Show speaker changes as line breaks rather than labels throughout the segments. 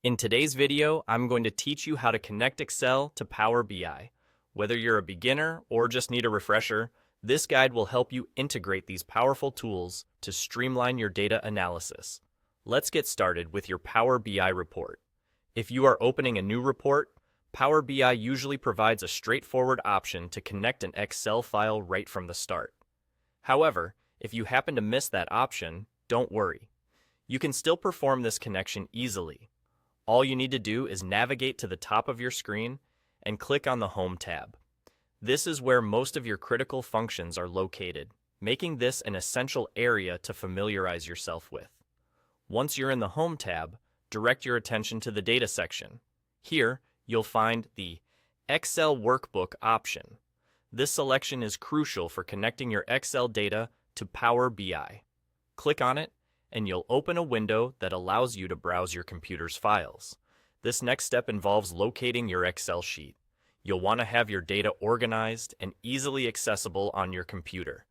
In today's video, I'm going to teach you how to connect Excel to Power BI. Whether you're a beginner or just need a refresher, this guide will help you integrate these powerful tools to streamline your data analysis. Let's get started with your Power BI report. If you are opening a new report, Power BI usually provides a straightforward option to connect an Excel file right from the start. However, if you happen to miss that option, don't worry. You can still perform this connection easily. All you need to do is navigate to the top of your screen and click on the Home tab. This is where most of your critical functions are located, making this an essential area to familiarize yourself with. Once you're in the Home tab, direct your attention to the Data section. Here, you'll find the Excel Workbook option. This selection is crucial for connecting your Excel data to Power BI. Click on it, and you'll open a window that allows you to browse your computer's files. This next step involves locating your Excel sheet. You'll want to have your data organized and easily accessible on your computer.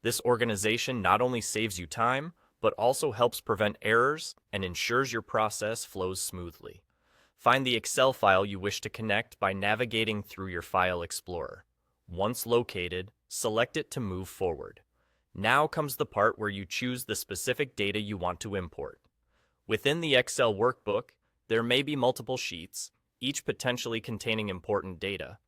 This organization not only saves you time, but also helps prevent errors and ensures your process flows smoothly. Find the Excel file you wish to connect by navigating through your File Explorer. Once located, select it to move forward. Now comes the part where you choose the specific data you want to import. Within the Excel workbook, there may be multiple sheets, each potentially containing important data.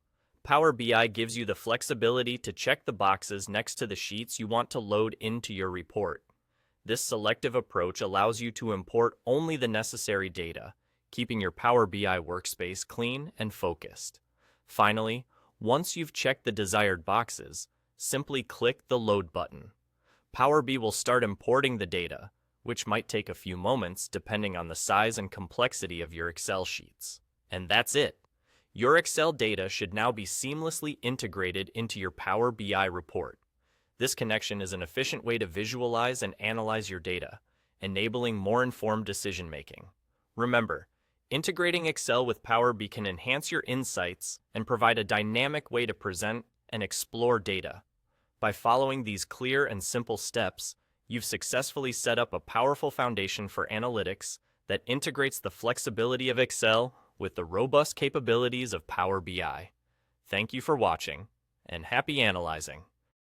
Power BI gives you the flexibility to check the boxes next to the sheets you want to load into your report. This selective approach allows you to import only the necessary data, keeping your Power BI workspace clean and focused. Finally, once you've checked the desired boxes, simply click the Load button. Power BI will start importing the data, which might take a few moments depending on the size and complexity of your Excel sheets. And that's it. Your Excel data should now be seamlessly integrated into your Power BI report. This connection is an efficient way to visualize and analyze your data, enabling more informed decision-making. Remember, integrating Excel with Power BI can enhance your insights and provide a dynamic way to present and explore data. By following these clear and simple steps, you've successfully set up a powerful foundation for analytics that integrates the flexibility of Excel with the robust capabilities of Power BI. Thank you for watching, and happy analyzing.